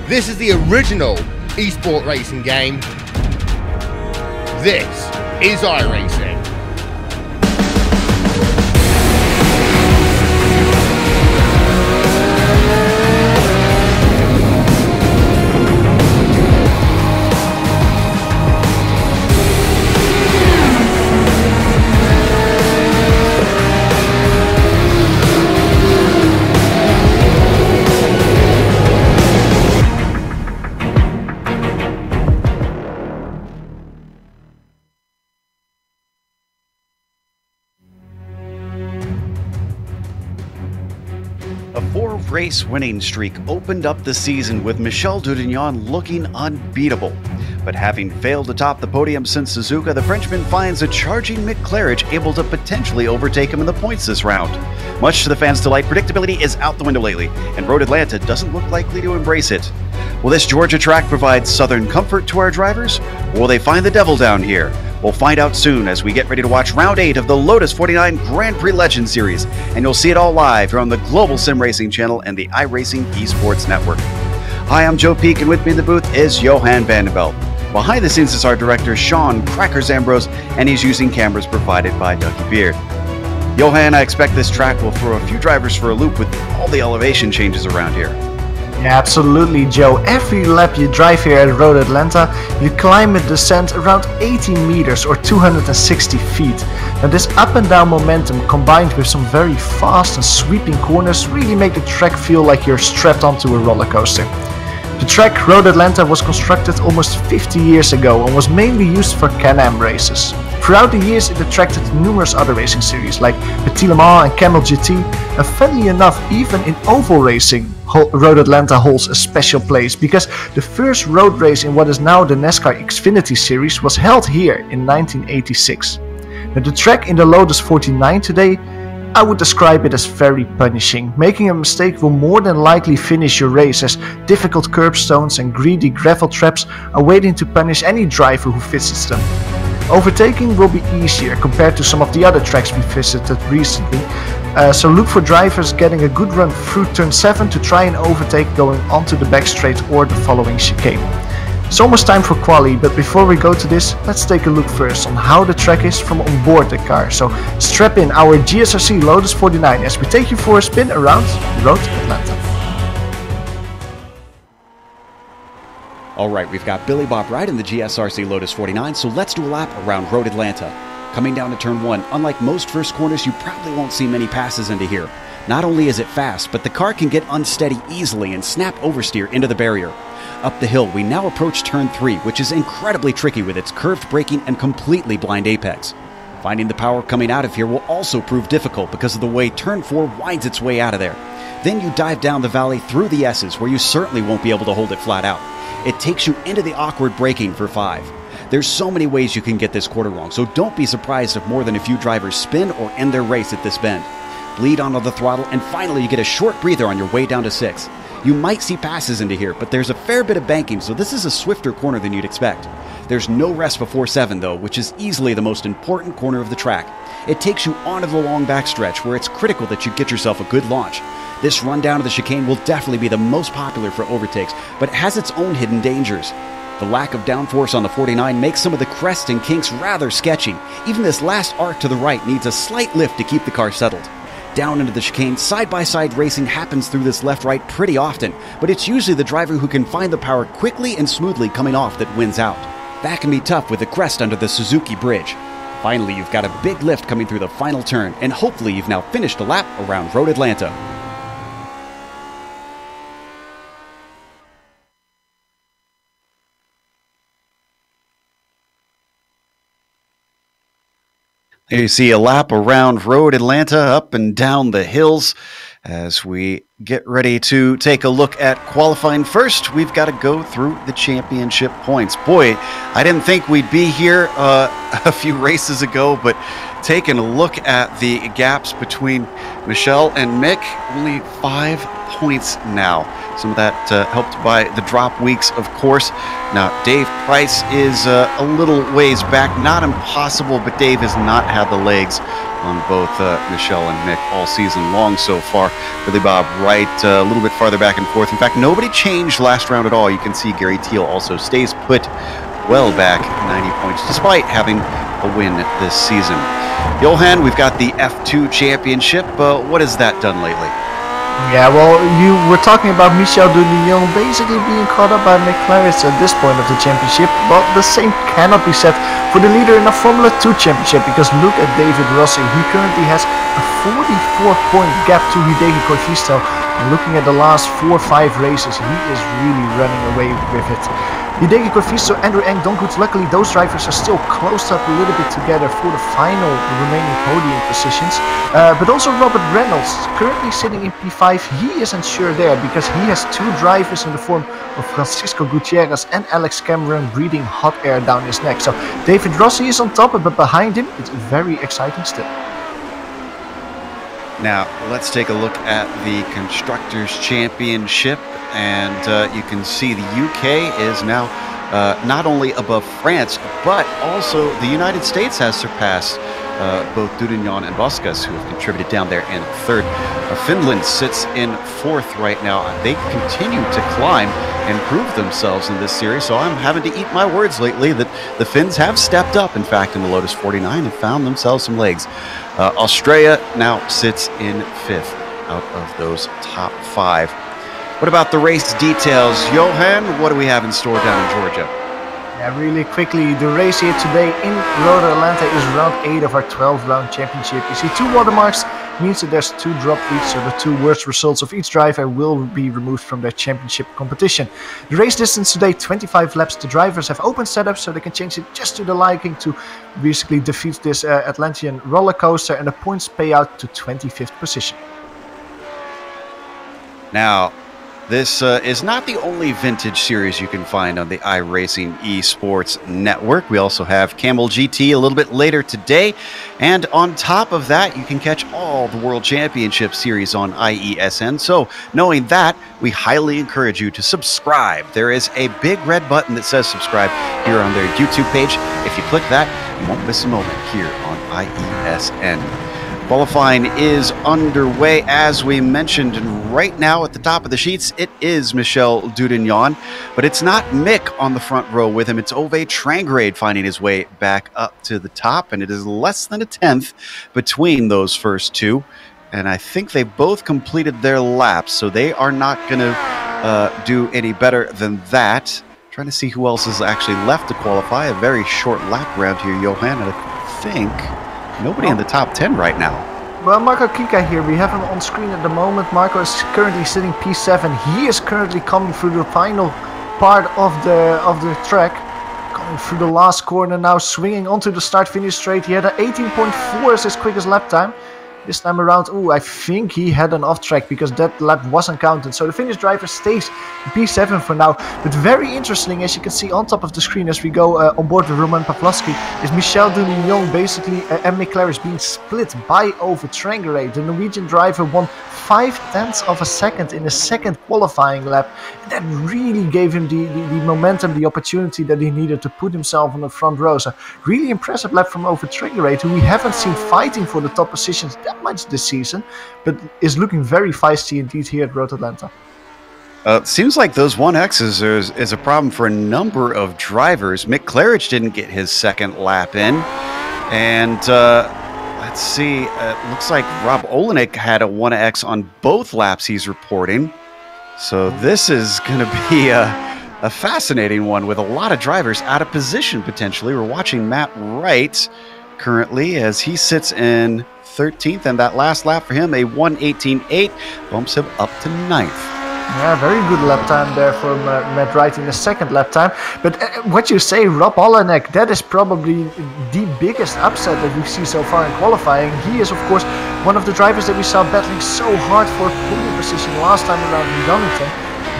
This is the original esport racing game. This is iRacing. A four-race winning streak opened up the season with Michel Dudignon looking unbeatable. But having failed to top the podium since Suzuka, the Frenchman finds a charging Mick Claridge able to potentially overtake him in the points this round. Much to the fans' delight, predictability is out the window lately, and Road Atlanta doesn't look likely to embrace it. Will this Georgia track provide southern comfort to our drivers, or will they find the devil down here? We'll find out soon as we get ready to watch Round 8 of the Lotus 49 Grand Prix Legends Series, and you'll see it all live here on the Global Sim Racing channel and the iRacing Esports Network. Hi, I'm Joe Peak, and with me in the booth is Johan Vandenbelt. Behind the scenes is our director, Sean Crackers Ambrose, and he's using cameras provided by Ducky Beard. Johan, I expect this track will throw a few drivers for a loop with all the elevation changes around here. Yeah, absolutely, Joe. Every lap you drive here at Road Atlanta, you climb and descend around 80 meters or 260 feet. Now this up and down momentum combined with some very fast and sweeping corners really make the track feel like you're strapped onto a roller coaster. The track Road Atlanta was constructed almost 50 years ago and was mainly used for Can-Am races. Throughout the years it attracted numerous other racing series like Petit Le Mans and Camel GT, and funnily enough even in oval racing Road Atlanta holds a special place because the first road race in what is now the NASCAR Xfinity series was held here in 1986. Now the track in the Lotus 49 today, I would describe it as very punishing. Making a mistake will more than likely finish your race, as difficult curbstones and greedy gravel traps are waiting to punish any driver who visits them. Overtaking will be easier compared to some of the other tracks we visited recently, so look for drivers getting a good run through turn 7 to try and overtake going onto the back straight or the following chicane. It's almost time for quali, but before we go to this, let's take a look first on how the track is from on board the car. So strap in our GSRC Lotus 49 as we take you for a spin around Road Atlanta. Alright, we've got Billy Bob Wright in the GSRC Lotus 49, so let's do a lap around Road Atlanta. Coming down to turn 1, unlike most first corners, you probably won't see many passes into here. Not only is it fast, but the car can get unsteady easily and snap oversteer into the barrier. Up the hill, we now approach turn 3, which is incredibly tricky with its curved braking and completely blind apex. Finding the power coming out of here will also prove difficult because of the way turn 4 winds its way out of there. Then you dive down the valley through the S's, where you certainly won't be able to hold it flat out. It takes you into the awkward braking for 5. There's so many ways you can get this quarter wrong, so don't be surprised if more than a few drivers spin or end their race at this bend. Bleed onto the throttle, and finally you get a short breather on your way down to 6. You might see passes into here, but there's a fair bit of banking, so this is a swifter corner than you'd expect. There's no rest before 7 though, which is easily the most important corner of the track. It takes you onto the long backstretch where it's critical that you get yourself a good launch. This run down to the chicane will definitely be the most popular for overtakes, but it has its own hidden dangers. The lack of downforce on the 49 makes some of the crests and kinks rather sketchy. Even this last arc to the right needs a slight lift to keep the car settled. Down into the chicane, side-by-side racing happens through this left-right pretty often, but it's usually the driver who can find the power quickly and smoothly coming off that wins out. That can be tough with the crest under the Suzuki bridge. Finally, you've got a big lift coming through the final turn, and hopefully you've now finished a lap around Road Atlanta. Here you see a lap around Road Atlanta, up and down the hills. As we get ready to take a look at qualifying first, we've got to go through the championship points. Boy, I didn't think we'd be here a few races ago, but taking a look at the gaps between Michel and Mick, only 5 points now. Some of that helped by the drop weeks, of course. Now, Dave Price is a little ways back. Not impossible, but Dave has not had the legs on both Michel and Mick all season long so far. Billy Bob Wright a little bit farther back and forth. In fact, nobody changed last round at all. You can see Gary Teal also stays put well back 90 points, despite having a win this season. Johan, we've got the F2 championship. What has that done lately? Yeah, well, you were talking about Michel Dudillon basically being caught up by McLaren at this point of the championship, but the same cannot be said for the leader in the Formula 2 championship, because look at David Rossi. He currently has a 44-point gap to Hideki Koifisto. Looking at the last 4 or 5 races, he is really running away with it. Hideki Koifisto, Andrew Eng, Donkoot, luckily those drivers are still closed up a little bit together for the final remaining podium positions. But also Robert Reynolds, currently sitting in P5, he isn't sure there because he has 2 drivers in the form of Francisco Gutierrez and Alex Cameron breathing hot air down his neck. So David Rossi is on top, but behind him it's very exciting still. Now, let's take a look at the Constructors' Championship, and you can see the UK is now not only above France, but also the United States has surpassed both Dudignon and Boscas, who have contributed down there in 3rd. Finland sits in 4th right now. They continue to climb and prove themselves in this series, so I'm having to eat my words lately that the Finns have stepped up, in fact, in the Lotus 49 and found themselves some legs. Australia now sits in 5th out of those top 5. What about the race details? Johan, what do we have in store down in Georgia? Yeah, really quickly, the race here today in Road Atlanta is round 8 of our 12-round championship. You see 2 watermarks, means that there's 2 drop weeks, so the 2 worst results of each driver will be removed from their championship competition. The race distance today, 25 laps. The drivers have open setups, so they can change it just to the liking to basically defeat this Atlantean roller coaster, and the points pay out to 25th position. Now, this is not the only vintage series you can find on the iRacing Esports Network. We also have Camel GT a little bit later today. And on top of that, you can catch all the World Championship series on IESN. So knowing that, we highly encourage you to subscribe. There is a big red button that says subscribe here on their YouTube page. If you click that, you won't miss a moment here on IESN. Qualifying is underway, as we mentioned, and right now at the top of the sheets, it is Michel Dudignon, but it's not Mick on the front row with him. It's Ove Trangrade finding his way back up to the top, and it is less than a 10th between those first 2, and I think they both completed their laps, so they are not going to do any better than that. Trying to see who else is actually left to qualify. A very short lap round here, Johan, and I think nobody in the top 10 right now. Well, Marco Kika here, we have him on screen at the moment. Marco is currently sitting P7. He is currently coming through the final part of the track. Coming through the last corner now, swinging onto the start-finish straight. He had an 18.4 as his quickest lap time. This time around, I think he had an off-track because that lap wasn't counted. So the Finnish driver stays P7 for now. But very interesting, as you can see on top of the screen as we go on board with Roman Pavlovsky, is Michel Dudignon basically and McLaren is being split by Ove Trangrade. The Norwegian driver won 0.5 of a second in the second qualifying lap. And that really gave him the momentum, the opportunity that he needed to put himself on the front row. So really impressive lap from Ove Trangrade, who we haven't seen fighting for the top positions that much this season, but is looking very feisty indeed here at Road Atlanta. Seems like those 1Xs is a problem for a number of drivers. Mick Claridge didn't get his second lap in, and let's see, it looks like Rob Olenek had a 1X on both laps he's reporting. So this is going to be a fascinating one with a lot of drivers out of position potentially. We're watching Matt Wright currently as he sits in 13th, and that last lap for him, a 1:18.8, bumps him up to 9th. Yeah, very good lap time there from Matt Wright in the second lap time. But what you say, Rob Olenek, that is probably the biggest upset that we see so far in qualifying. He is, of course, one of the drivers that we saw battling so hard for podium position last time around in Donington.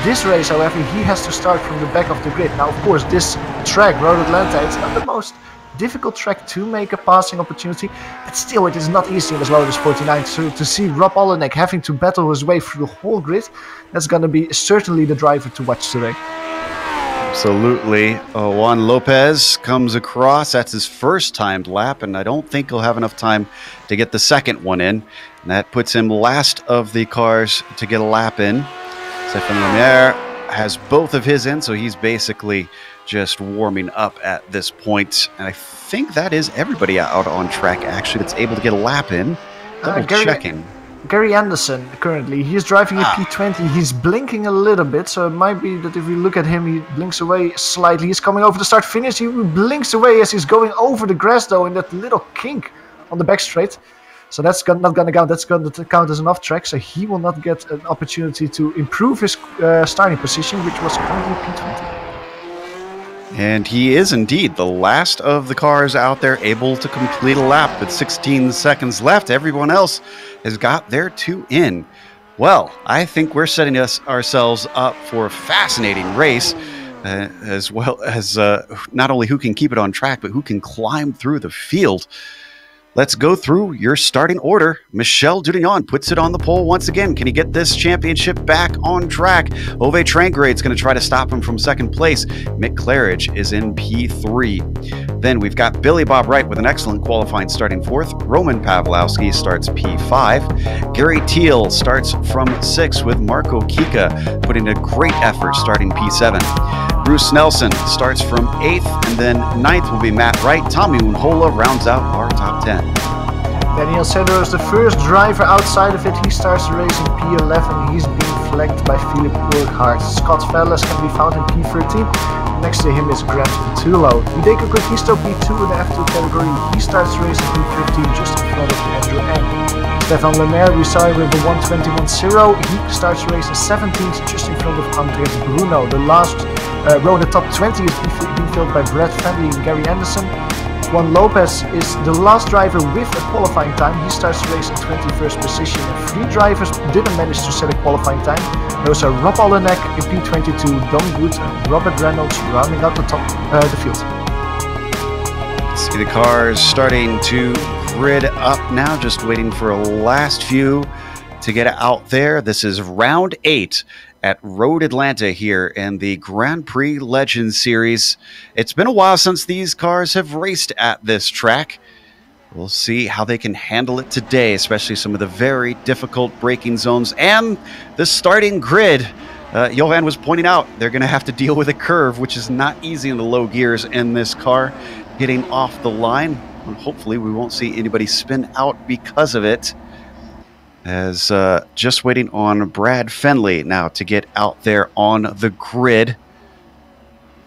This race, however, he has to start from the back of the grid. Now, of course, this track, Road Atlanta, it's not the most difficult track to make a passing opportunity, but still it is not easy in this Lotus 49 to see Rob Olenek having to battle his way through the whole grid. That's going to be certainly the driver to watch today. Absolutely. Juan Lopez comes across. That's his first timed lap, and I don't think he'll have enough time to get the second one in. And that puts him last of the cars to get a lap in. Stefan Lemaire has both of his in, so he's basically just warming up at this point. And I think that is everybody out on track, actually, that's able to get a lap in. Double checking. Gary Anderson, currently, he's driving a P20. He's blinking a little bit, so it might be that if we look at him, he blinks away slightly. He's coming over the start finish. He blinks away as he's going over the grass, though, in that little kink on the back straight. So that's not going to count. That's going to count as an off track, so he will not get an opportunity to improve his starting position, which was currently P20. And he is indeed the last of the cars out there able to complete a lap with 16 seconds left. Everyone else has got their two in. Well, I think we're setting ourselves up for a fascinating race, as well as not only who can keep it on track, but who can climb through the field. Let's go through your starting order. Michel Dudignon puts it on the pole once again. Can he get this championship back on track? Ove Trangrade's going to try to stop him from second place. Mick Claridge is in P3. Then we've got Billy Bob Wright with an excellent qualifying starting fourth. Roman Pawlowski starts P5. Gary Teal starts from 6th with Marco Kika putting a great effort starting P7. Bruce Nelson starts from 8th, and then 9th will be Matt Wright. Tommy Unhola rounds out our top 10. Daniel Cedro is the first driver outside of it. He starts the race in P11. He's being flanked by Philip Urquhart. Scott Velez can be found in P13. Next to him is Grant Petullo. Hideko Kokisto P2 in the F2 category. He starts the race in P15 just in front of Andrew Ng. Stefan Lemaire, we saw him with the 121.0. He starts the race in 17th just in front of Andres Bruno. The last row in the top 20 is being filled by Brad Fenley and Gary Anderson. Juan Lopez is the last driver with a qualifying time. He starts the race in 21st position. And 3 drivers didn't manage to set a qualifying time. Those are Rob Olenek in P22, Dom Good and Robert Reynolds rounding out the field. See the cars starting to grid up now, just waiting for a last few to get out there. This is round 8 at Road Atlanta here in the Grand Prix Legends Series. It's been a while since these cars have raced at this track. We'll see how they can handle it today, especially some of the very difficult braking zones and the starting grid. Johan was pointing out they're going to have to deal with a curve, which is not easy in the low gears in this car, getting off the line. And hopefully we won't see anybody spin out because of it. As just waiting on Brad Fenley now to get out there on the grid.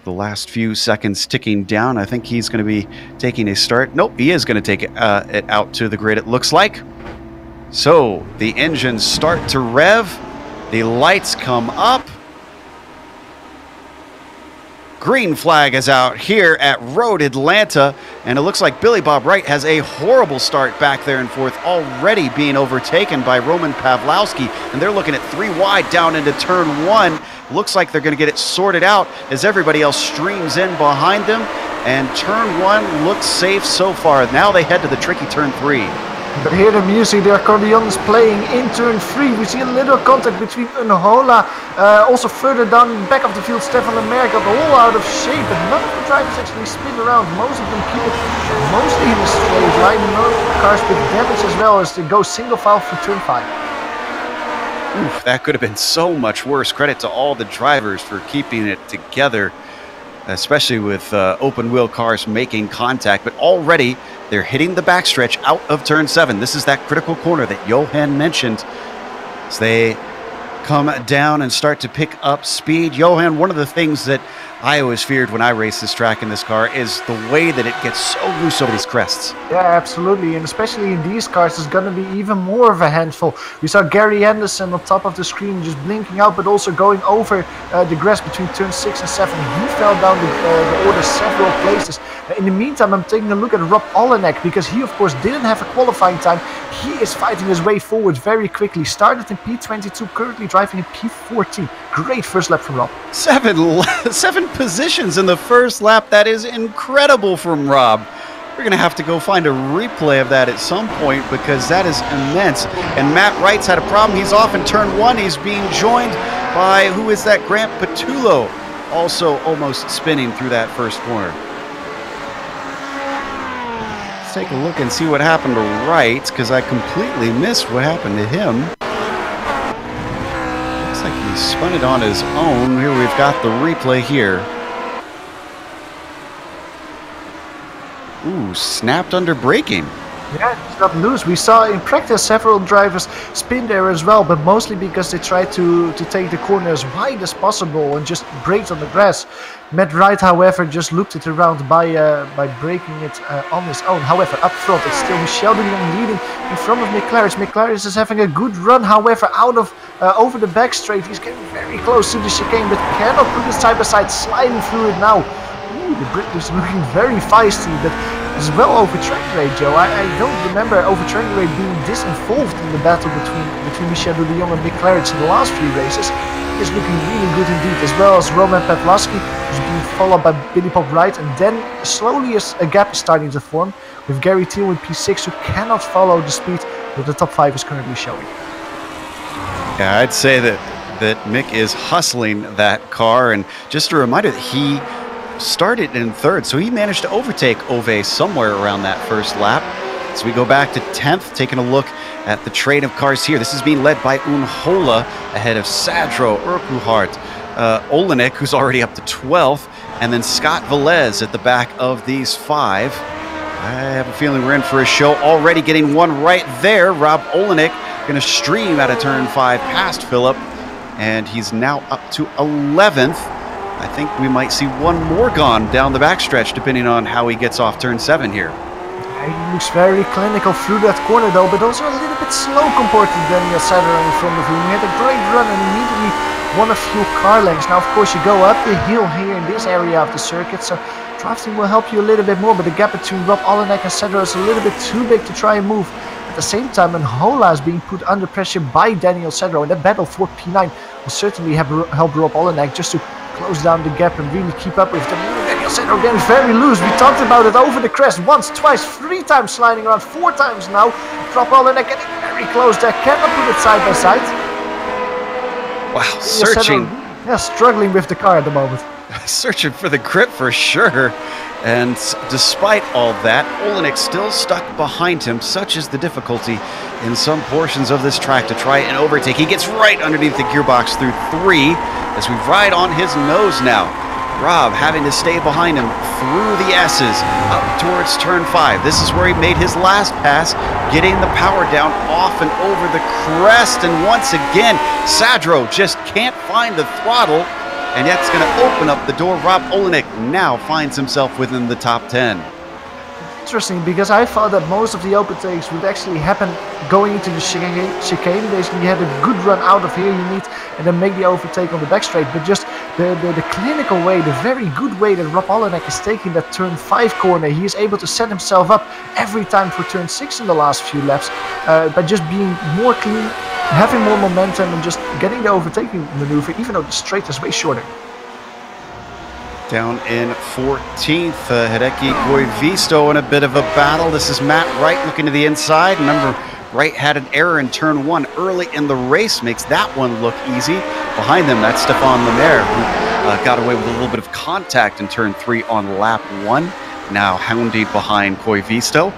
The last few seconds ticking down. I think he's going to be taking a start. Nope, he is going to take it out to the grid, it looks like. So the engines start to rev. The lights come up. Green flag is out here at Road Atlanta, and it looks like Billy Bob Wright has a horrible start back there and forth, already being overtaken by Roman Pawlowski, and they're looking at 3 wide down into turn 1. Looks like they're going to get it sorted out as everybody else streams in behind them, and turn 1 looks safe so far. Now they head to the tricky turn 3. But hear the music, the accordion is playing in turn 3. We see a little contact between Unhola. Also further down back of the field, Stefan Lemaire got all out of shape, but none of the drivers actually spin around. Most of them keep it mostly in a straight line. No cars with damage as well as they go single file through turn 5. Oof, that could have been so much worse. Credit to all the drivers for keeping it together, especially with open wheel cars making contact. But already they're hitting the backstretch out of turn 7. This is that critical corner that Johan mentioned. As they come down and start to pick up speed. Johan, one of the things that I always feared when I raced this track in this car is the way that it gets so loose over these crests. Yeah, absolutely, and especially in these cars, it's going to be even more of a handful. We saw Gary Anderson on top of the screen just blinking out, but also going over the grass between turn 6 and 7. He fell down the order several places. In the meantime, I'm taking a look at Rob Olenek, because he, of course, didn't have a qualifying time. He is fighting his way forward very quickly. Started in P22, currently driving in P14. Great first lap from Rob. Seven positions in the first lap. That is incredible from Rob. We're going to have to go find a replay of that at some point because that is immense. And Matt Wright's had a problem. He's off in turn 1. He's being joined by, who is that? Grant Patullo, also almost spinning through that first corner. Let's take a look and see what happened to Wright, because I completely missed what happened to him. Looks like he spun it on his own. Here we've got the replay here. Ooh, snapped under braking. Yeah, it's not loose. We saw in practice several drivers spin there as well, but mostly because they tried to take the corner as wide as possible and just braked on the grass. Matt Wright, however, just looked it around by braking it on his own. However, up front, it's still Michel de Jong leading in front of McLaren. McLaren is having a good run, however, out of over the back straight. He's getting very close to the chicane, but cannot put it side by side, sliding through it now. Ooh, the Brit is looking very feisty, but as well over track rate, Joe. I don't remember over track rate being this involved in the battle between Michel de Jong and McLaren in the last few races. He is looking really good indeed, as well as Roman Pawlowski, who's being followed by Billy Bob Wright, and then slowly a gap is starting to form with Gary Thiel in P6, who cannot follow the speed that the top 5 is currently showing. Yeah, I'd say that Mick is hustling that car, and just a reminder that he started in 3rd, so he managed to overtake Ove somewhere around that first lap. So we go back to 10th, taking a look at the train of cars here. This is being led by Unhola ahead of Sadro, Urquhart, Olenek, who's already up to 12th, and then Scott Velez at the back of these 5. I have a feeling we're in for a show. Already getting one right there. Rob Olenek going to stream out of turn 5 past Phillip, and he's now up to 11th. I think we might see one more gone down the backstretch, depending on how he gets off turn 7 here. He looks very clinical through that corner though, but also a little bit slow compared to Daniel Sadler in front of him. He had a great run and immediately won a few car lengths. Now, of course, you go up the hill here in this area of the circuit, so drafting will help you a little bit more, but the gap between Rob Olenek and Sadler is a little bit too big to try and move. At the same time, Anhola is being put under pressure by Daniel Sadler, and that battle for P9 will certainly help Rob Olenek just to close down the gap and really keep up with them. Daniel Sadler getting very loose. We talked about it over the crest once, twice, 3 times, sliding around 4 times now. Rob Olenek getting very close there. Cannot put it side by side. Wow, searching. Yeah, struggling with the car at the moment. Searching for the grip for sure. And despite all that, Olenek still stuck behind him. Such is the difficulty in some portions of this track to try and overtake. He gets right underneath the gearbox through 3 as we ride on his nose now. Rob having to stay behind him through the S's up towards turn 5. This is where he made his last pass, getting the power down off and over the crest. And once again, Sadro just can't find the throttle. And that's going to open up the door. Rob Olenek now finds himself within the top 10. Interesting, because I thought that most of the overtakes would actually happen going into the chicane. Basically, you had a good run out of here, you need, and then make the overtake on the back straight. But just the clinical way, the very good way that Rob Olenek is taking that turn 5 corner, he is able to set himself up every time for turn 6 in the last few laps by just being more clean, having more momentum, and just getting the overtaking maneuver, even though the straight is way shorter. Down in 14th, Hideki Koivisto in a bit of a battle. This is Matt Wright looking to the inside. Remember, Wright had an error in turn 1 early in the race, makes that one look easy. Behind them, that's Stefan Lemaire, who got away with a little bit of contact in turn 3 on lap 1. Now hounded behind Koivisto.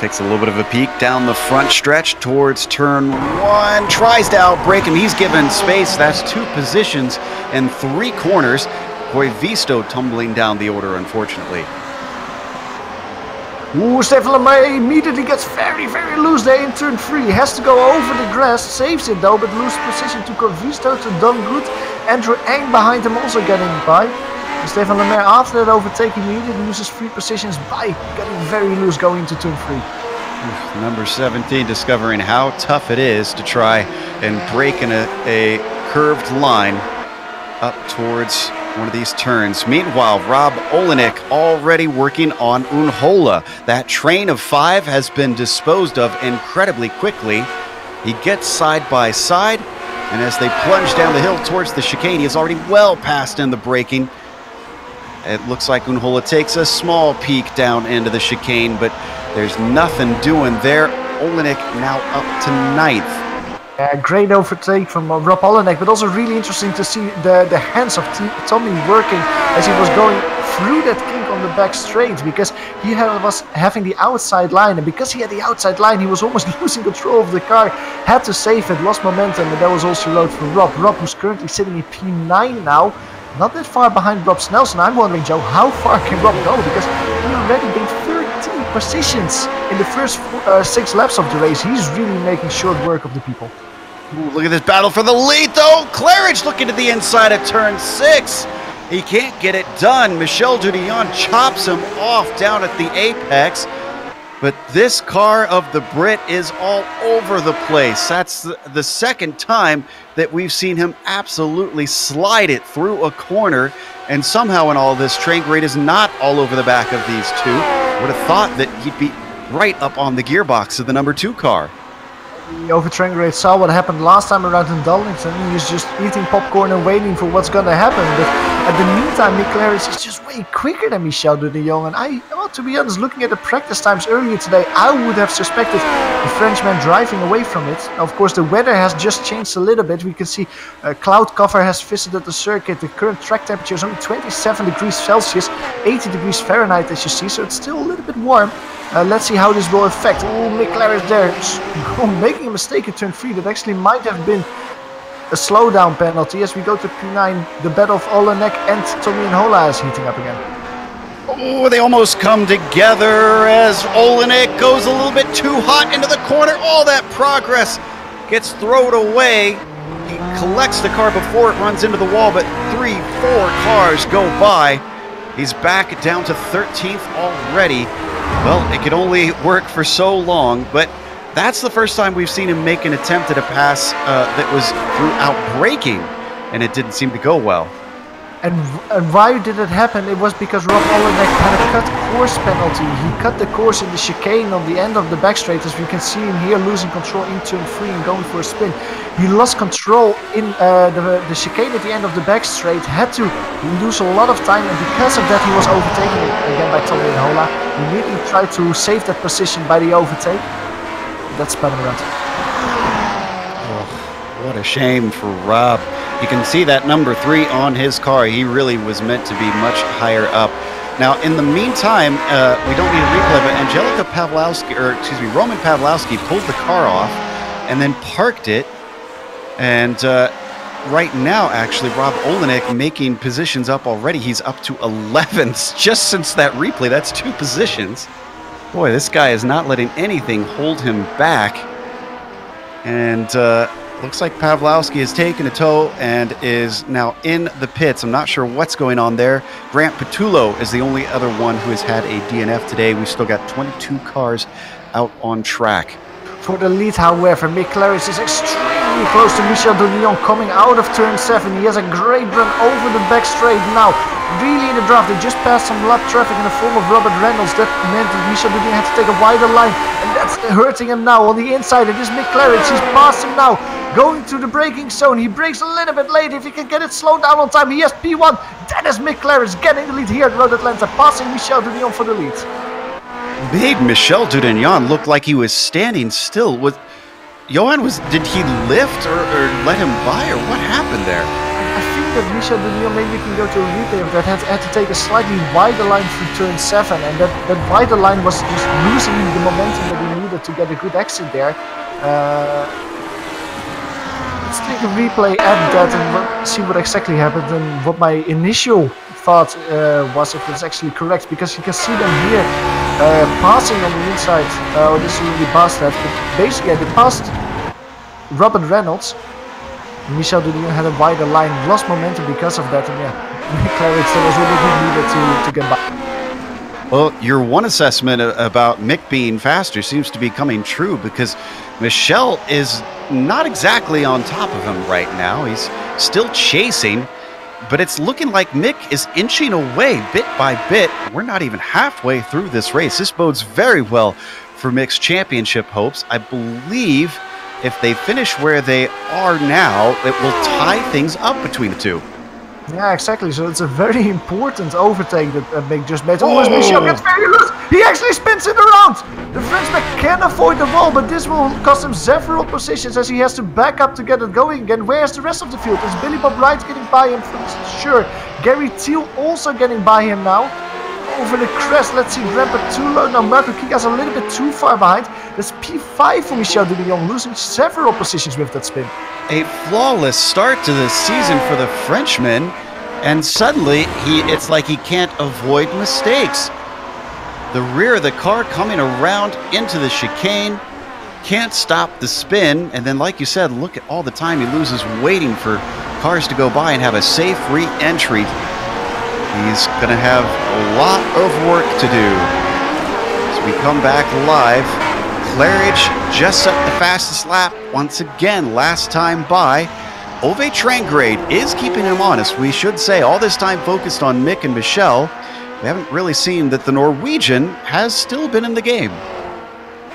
Takes a little bit of a peek down the front stretch towards turn 1. Tries to outbrake him. He's given space. That's 2 positions and 3 corners. Koivisto tumbling down the order, unfortunately. Ooh, Stefan Lemaire immediately gets very, very loose there in turn 3. Has to go over the grass. Saves it though, but lose position to Koivisto, to Dungood. Andrew Eng behind him also getting by. Stefan Lemaire, after that overtake, immediately loses 3 positions by getting very loose going into turn 3. Number 17 discovering how tough it is to try and break in a curved line up towards one of these turns. Meanwhile, Rob Olenek already working on Unhola. That train of 5 has been disposed of incredibly quickly. He gets side by side, and as they plunge down the hill towards the chicane, he is already well past in the braking. It looks like Unhola takes a small peek down into the chicane, but there's nothing doing there. Olenek now up to 9th. Great overtake from Rob Olenek, but also really interesting to see the hands of Tommy working as he was going through that kink on the back straight, because he was having the outside line, and because he had the outside line he was almost losing control of the car, had to save it, lost momentum, and that was also low for Rob. Rob, who's currently sitting in P9 now, not that far behind Rob Snelson. I'm wondering, Joe, how far can Rob go, because he already gained 13 positions in the first 6 laps of the race. He's really making short work of the people. Ooh, look at this battle for the lead, though. Claridge looking to the inside of turn 6. He can't get it done. Michel Dudillon chops him off down at the apex. But this car of the Brit is all over the place. That's the second time that we've seen him absolutely slide it through a corner. And somehow in all this, train grade is not all over the back of these two. Would have thought that he'd be right up on the gearbox of the number 2 car. The overtrain grade saw what happened last time around in Darlington. He's just eating popcorn and waiting for what's going to happen. But at the meantime, Mick Claridge is just way quicker than Michel Dudillon. And to be honest, looking at the practice times earlier today, I would have suspected the Frenchman driving away from it. Of course, the weather has just changed a little bit. We can see cloud cover has visited the circuit. The current track temperature is only 27 degrees Celsius, 80 degrees Fahrenheit, as you see. So it's still a little bit warm. Let's see how this will affect. Oh, Mick Claridge there, making a mistake in turn 3. That actually might have been a slowdown penalty. As we go to P9, the battle of Olenek and Tommy Unhola is heating up again. Oh, they almost come together as Olenek goes a little bit too hot into the corner. All that progress gets thrown away. He collects the car before it runs into the wall, but 3-4 cars go by. He's back down to 13th already. Well, it could only work for so long, but that's the first time we've seen him make an attempt at a pass that was throughout braking, and it didn't seem to go well. And why did it happen? It was because Rob Olenek had a cut course penalty. He cut the course in the chicane on the end of the back straight, as we can see him here losing control in turn 3 and going for a spin. He lost control in the chicane at the end of the back straight, had to lose a lot of time, and because of that he was overtaken again by Tommy Unhola. He really tried to save that position by the overtake. That spun him around. Oh, what a shame for Rob. You can see that number 3 on his car. He really was meant to be much higher up. Now, in the meantime, we don't need a replay, but Roman Pawlowski pulled the car off and then parked it. And right now, actually, Rob Olenek making positions up already. He's up to 11th just since that replay. That's 2 positions. Boy, this guy is not letting anything hold him back. And looks like Pawlowski has taken a tow and is now in the pits. I'm not sure what's going on there. Grant Petullo is the only other one who has had a DNF today. We've still got 22 cars out on track. For the lead, however, Mick Claridge is extremely close to Michel Dudillon coming out of turn 7. He has a great run over the back straight now. Really in the draft, they just passed some lap traffic in the form of Robert Reynolds. That meant that Michel Dudillon had to take a wider line, and that's hurting him now. On the inside, it is Mick Claridge. He's past him now, going to the braking zone. He brakes a little bit late. If he can get it slowed down on time, he has P1. That is Mick Claridge getting the lead here at Road Atlanta, passing Michel Dudillon for the lead. Made Michel Dudillon look like he was standing still. Did he lift or let him by, or what happened there? I think that Michel Dudillon, maybe you can go to a replay of that, had to take a slightly wider line through turn 7, and that wider line was just losing the momentum that he needed to get a good exit there. Let's take a replay at that and see what exactly happened and what my initial thought was, if it's actually correct, because you can see them here passing on the inside. This is really past that, but basically they passed Robert Reynolds. Michel Dudillon had a wider line, lost momentum because of that, and Mick Claridge was all that he needed to get by. Well, your one assessment about Mick being faster seems to be coming true, because Michel is not exactly on top of him right now. He's still chasing, but it's looking like Mick is inching away bit by bit. We're not even halfway through this race. This bodes very well for Mick's championship hopes. I believe if they finish where they are now, it will tie things up between the two. Yeah, exactly. So it's a very important overtake that Mick just made. Almost Michel gets very loose. He actually spins it around. The Frenchman can avoid the wall, but this will cost him several positions as he has to back up to get it going again. Where's the rest of the field? Is Billy Bob Wright getting by him? Sure. Gary Thiel also getting by him now. Over the crest, let's see, Grandpa too low. Now Marco Kikas a little bit too far behind. That's P5 for Michel de Dion, losing several positions with that spin. A flawless start to the season for the Frenchman, and suddenly it's like he can't avoid mistakes. The rear of the car coming around into the chicane, can't stop the spin, and then like you said, look at all the time he loses waiting for cars to go by and have a safe re-entry. He's going to have a lot of work to do. As we come back live, Claridge just set the fastest lap once again last time by. Ove Trangrade is keeping him honest. We should say all this time focused on Mick and Michel. We haven't really seen that the Norwegian has still been in the game.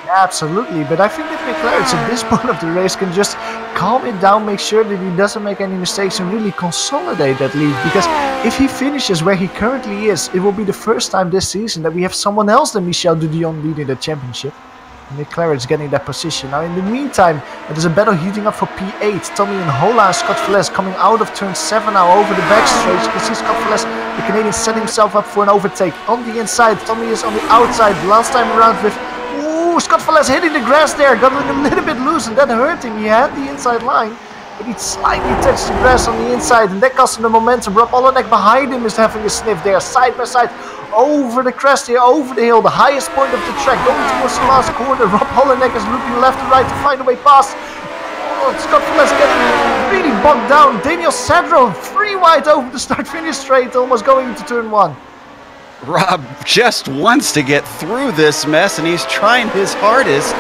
Absolutely, but I think that McLaren at this point of the race can just calm it down, make sure that he doesn't make any mistakes and really consolidate that lead, because if he finishes where he currently is, it will be the first time this season that we have someone else than Michel de Dion leading the championship. McLaren is getting that position. Now in the meantime, there's a battle heating up for P8. Tommy and Hola and Scott Velez coming out of turn 7 now over the backstretch. You can see Scott Velez, the Canadian, setting himself up for an overtake. On the inside, Tommy is on the outside. Last time around with Scott Velez hitting the grass there, got a little bit loose and that hurt him. He had the inside line, but he slightly touched the grass on the inside and that cost him the momentum. Rob Olenek behind him is having a sniff there, side by side, over the crest here, over the hill, the highest point of the track, going towards the last corner. Rob Olenek is looking left and right to find a way past. Scott Velez getting really bogged down. Daniel Sadro free wide over the start-finish straight, almost going into turn 1. Rob just wants to get through this mess, and he's trying his hardest,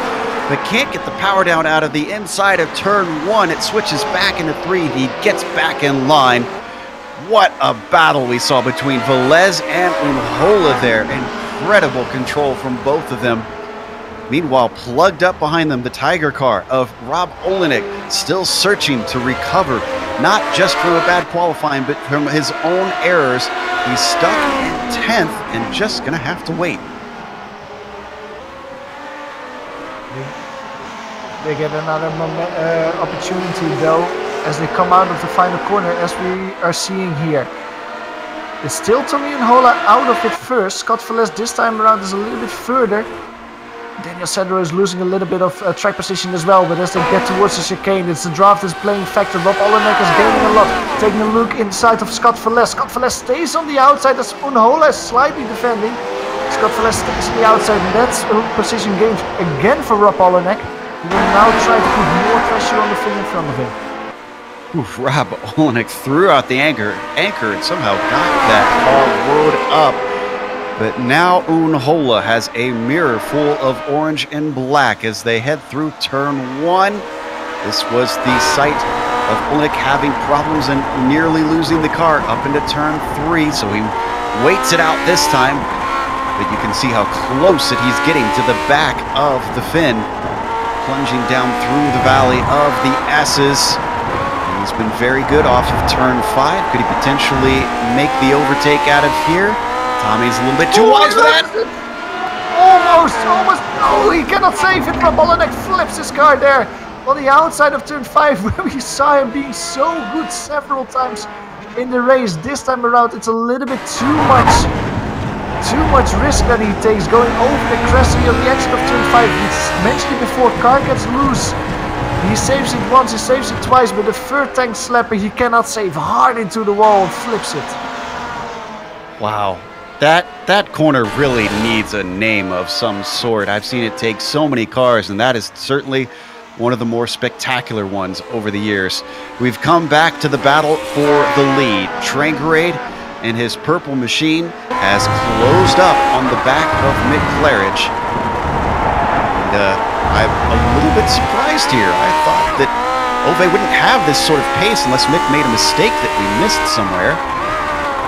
but can't get the power down out of the inside of turn 1. It switches back into 3. He gets back in line. What a battle we saw between Velez and Unhola there. Incredible control from both of them. Meanwhile, plugged up behind them, the Tiger car of Rob Olenek, still searching to recover, not just from a bad qualifying, but from his own errors. He's stuck in 10th and just going to have to wait. They get another opportunity though as they come out of the final corner, as we are seeing here. It's still Tommy and Hola out of it first. Scott Velez this time around is a little bit further. Daniel Sadro is losing a little bit of track position as well, but as they get towards the chicane, it's the draft is playing factor. Rob Olenek is gaining a lot, taking a look inside of Scott Velez. Scott Velez stays on the outside as Unhola is slightly defending. Scott Velez stays on the outside, and that's a position gained again for Rob Olenek. He will now try to put more pressure on the thing in front of him. Oof, Rob Olenek threw out the anchor and somehow got that car rode up. But now Unhola has a mirror full of orange and black as they head through turn 1. This was the site of Olenek having problems and nearly losing the car up into turn 3, so he waits it out this time. But you can see how close that he's getting to the back of the Finn, plunging down through the valley of the S's. And he's been very good off of turn 5. Could he potentially make the overtake out of here? Tommy's a little bit too wise for that. Almost. No, he cannot save it. Rob Olenek flips his car there on the outside of turn 5, where we saw him being so good several times in the race. This time around, it's a little bit too much risk that he takes going over the crest here on the exit of turn 5. He's mentioned it before, car gets loose. He saves it once, he saves it twice, but the third tank slapper he cannot save, hard into the wall and flips it. Wow. That corner really needs a name of some sort. I've seen it take so many cars, and that is certainly one of the more spectacular ones over the years. We've come back to the battle for the lead. Trangrade and his purple machine has closed up on the back of Mick Claridge. And I'm a little bit surprised here. I thought that Ove wouldn't have this sort of pace unless Mick made a mistake that we missed somewhere,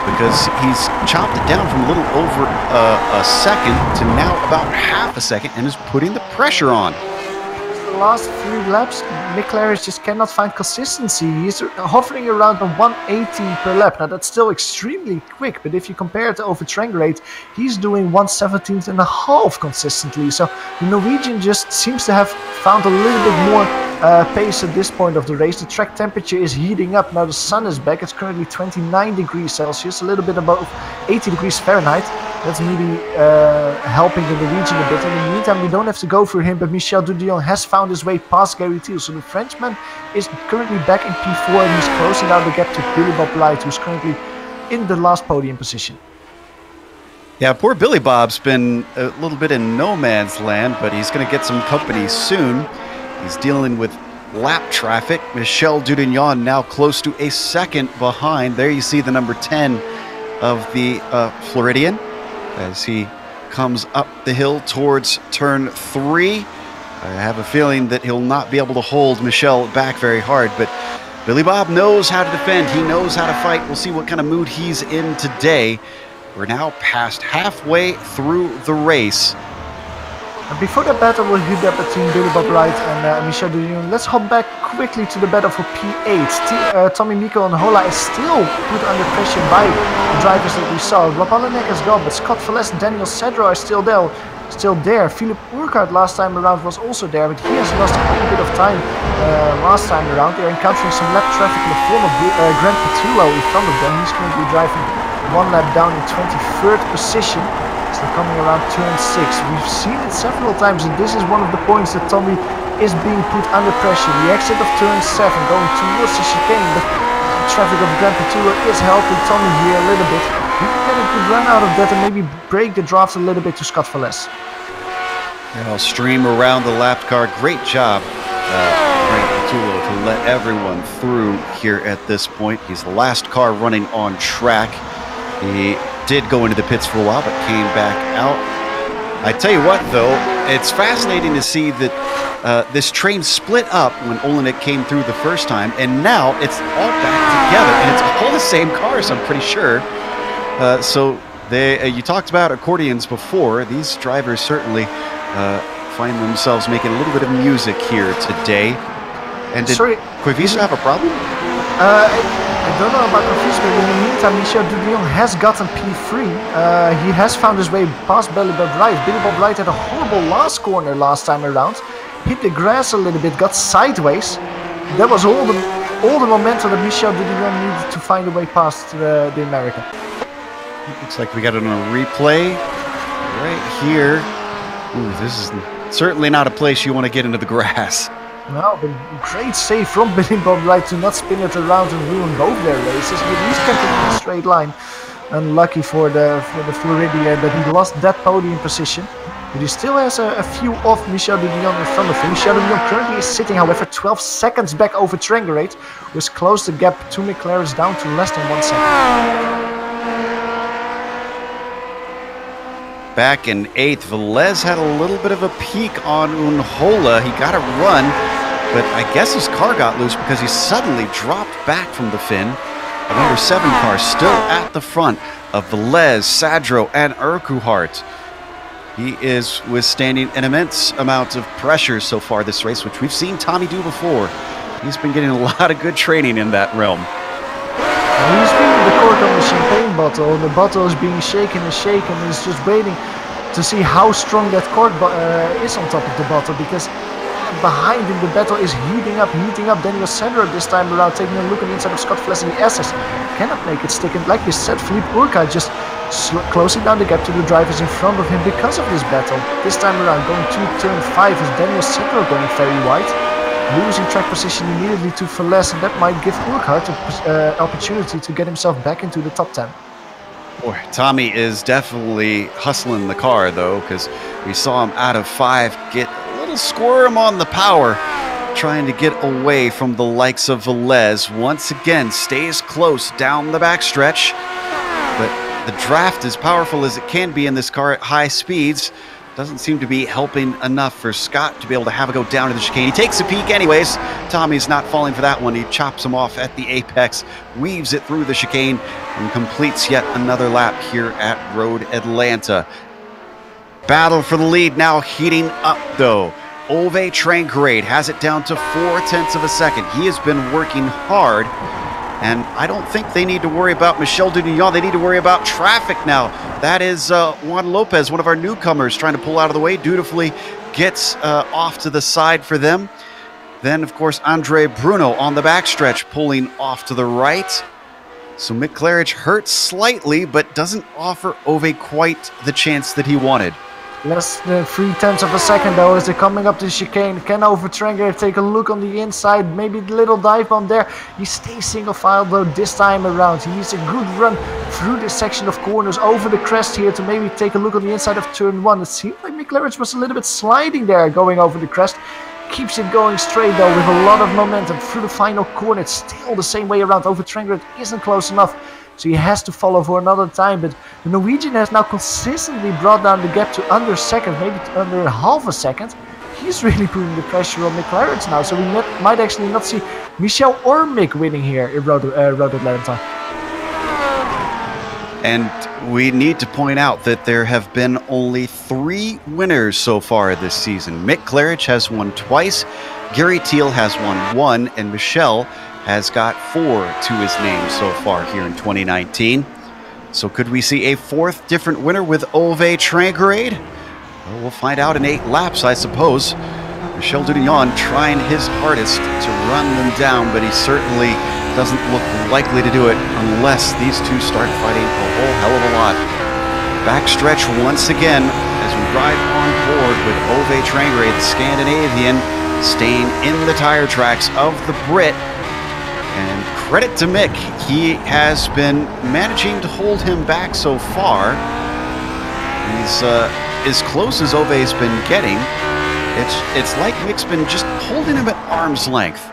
because he's chopped it down from a little over a second to now about half a second and is putting the pressure on. last few laps, McLaren just cannot find consistency. He's hovering around the 180 per lap. Now that's still extremely quick, but if you compare it to over track rate, he's doing 1/17 and a half consistently. So the Norwegian just seems to have found a little bit more pace at this point of the race. The track temperature is heating up. Now the sun is back. It's currently 29 degrees Celsius, a little bit above 80 degrees Fahrenheit. That's maybe helping the Norwegian a bit. In the meantime, we don't have to go for him, but Michel Dudion has found his way past Gary Thiel. So the Frenchman is currently back in P4 and he's closing out the gap to Billy Bob Light, who's currently in the last podium position. Yeah, poor Billy Bob's been a little bit in no man's land, but he's going to get some company soon. He's dealing with lap traffic. Michel Dudignon now close to a second behind. There you see the number 10 of the Floridian as he comes up the hill towards turn 3. I have a feeling that he'll not be able to hold Michel back very hard, but Billy Bob knows how to defend. He knows how to fight. We'll see what kind of mood he's in today. We're now past halfway through the race. And before the battle will heat up between Billy Bob Wright and Michel Dudillon, let's hop back quickly to the battle for P8. Tommy Mikko and Holla is still put under pressure by the drivers that we saw. Rob Allenek has gone, but Scott Velez and Daniel Cedro are still there. Philip Urquhart last time around was also there, but he has lost a little bit of time last time around. They're encountering some lap traffic in the form of Grant Petrillo in front of them. He's currently driving one lap down in 23rd position. So coming around turn 6. We've seen it several times, and this is one of the points that Tommy is being put under pressure. The exit of turn 7 going towards the chicane, but the traffic of Grand Petrillo is helping Tommy here a little bit. He can get a good run out of that and maybe break the draft a little bit to Scott Velez. I'll stream around the lap car. Great job, Grand Petrillo, to let everyone through here at this point. He's the last car running on track. He did go into the pits for a while, but came back out. I tell you what, though, it's fascinating to see that this train split up when Olenek came through the first time, and now it's all back together, and it's all the same cars, I'm pretty sure. So you talked about accordions before. These drivers certainly find themselves making a little bit of music here today. And did Koivisto have a problem? I don't know about Koivisto, but in the meantime, Michel Dudillon has gotten P3. He has found his way past Billy Bob Wright. Billy Bob Wright had a horrible last corner last time around. Hit the grass a little bit, got sideways. That was all the momentum that Michel Dudillon needed to find a way past the American. Looks like we got it on a replay right here. Ooh, this is certainly not a place you want to get into the grass. No, but great save from Billy Bob Wright to not spin it around and ruin both their races. But he's kept it in a straight line. Unlucky for the Floridian that he lost that podium position. But he still has a few off Michel Dudillon in front of him. Michel Dudillon currently is sitting, however, 12 seconds back over Trangerate, who has closed the gap to McLaren's down to less than 1 second. Back in 8th, Velez had a little bit of a peek on Unhola. He got a run, but I guess his car got loose because he suddenly dropped back from the fin. The number 7 car still at the front of Velez, Sadro, and Urquhart. He is withstanding an immense amount of pressure so far this race, which we've seen Tommy do before. He's been getting a lot of good training in that realm. He's feeling the cork on the champagne bottle. The bottle is being shaken and shaken. He's just waiting to see how strong that cork is on top of the bottle, because behind him the battle is heating up. Daniel Sandro this time around taking a look on the inside of Scott Velez and the SS. Cannot make it stick. And like you said, Philippe Urquhart just closing down the gap to the drivers in front of him because of this battle. This time around going to turn 5 is Daniel Sandro going very wide. Losing track position immediately to Velez, and that might give Urquhart an opportunity to get himself back into the top 10. Boy, Tommy is definitely hustling the car, though, because we saw him out of 5 get a little squirm on the power, trying to get away from the likes of Velez. Once again, stays close down the backstretch, but the draft, as powerful as it can be in this car at high speeds, doesn't seem to be helping enough for Scott to be able to have a go down to the chicane. He takes a peek anyways. Tommy's not falling for that one. He chops him off at the apex, weaves it through the chicane, and completes yet another lap here at Road Atlanta. Battle for the lead now heating up, though. Ove Trangrade has it down to 0.4 of a second. He has been working hard, and I don't think they need to worry about Michel Dudillon. They need to worry about traffic now. That is Juan Lopez, one of our newcomers, trying to pull out of the way. Dutifully gets off to the side for them. Then, of course, Andre Bruno on the backstretch, pulling off to the right. So Mick Claridge hurts slightly, but doesn't offer Ove quite the chance that he wanted. Less than 0.3 of a second though as they're coming up the chicane. Can Ove Trangrade take a look on the inside? Maybe the little dive bomb there. He stays single file though this time around. He needs a good run through this section of corners over the crest here to maybe take a look on the inside of turn 1. It seemed like Mick Claridge was a little bit sliding there going over the crest. Keeps it going straight though with a lot of momentum through the final corner. It's still the same way around. Ove Trangrade isn't close enough, so he has to follow for another time. But the Norwegian has now consistently brought down the gap to under a second, maybe to under half a second. He's really putting the pressure on Mick Claridge now, so we might actually not see Michel or Mick winning here in Road Atlanta. And we need to point out that there have been only 3 winners so far this season. Mick Claridge has won twice, Gary Thiel has won 1, and Michel has got 4 to his name so far here in 2019. So could we see a 4th different winner with Ove Trangrade? Well, we'll find out in 8 laps, I suppose. Michel Dudillon trying his hardest to run them down, but he certainly doesn't look likely to do it unless these two start fighting a whole hell of a lot. Backstretch once again as we ride on board with Ove Trangrade, the Scandinavian, staying in the tire tracks of the Brit. And credit to Mick, he has been managing to hold him back so far. He's as close as Ove's been getting. It's like Mick's been just holding him at arm's length.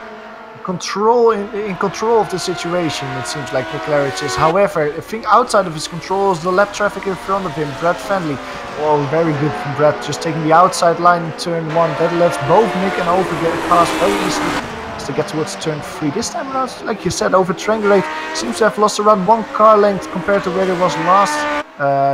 In control of the situation, it seems like Mick Claridge is. However, I think outside of his control is the lap traffic in front of him. Brad Fenley, oh, very good from Brad, just taking the outside line in turn 1. That lets both Mick and Ove get past very easily to get towards turn 3. This time around, like you said, Ove Trangrade seems to have lost around 1 car length compared to where it was last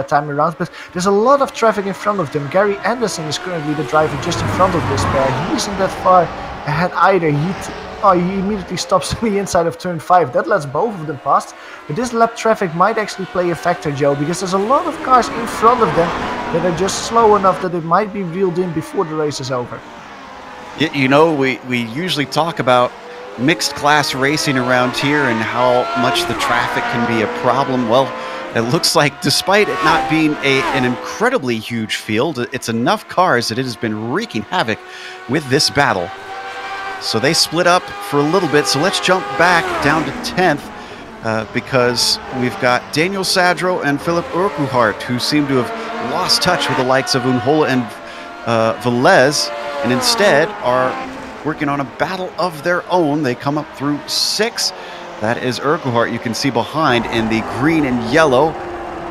time around, but there's a lot of traffic in front of them. Gary Anderson is currently the driver just in front of this pair. He isn't that far ahead either. He immediately stops on the inside of turn 5. That lets both of them past. But this lap traffic might actually play a factor, Joe, because there's a lot of cars in front of them that are just slow enough that it might be reeled in before the race is over. You know, we usually talk about mixed class racing around here and how much the traffic can be a problem. Well, it looks like despite it not being an incredibly huge field, it's enough cars that it has been wreaking havoc with this battle. So they split up for a little bit. So let's jump back down to 10th because we've got Daniel Sadro and Philip Urquhart, who seem to have lost touch with the likes of Unhola and Velez, and instead are working on a battle of their own. They come up through 6th. That is Urquhart, you can see behind in the green and yellow.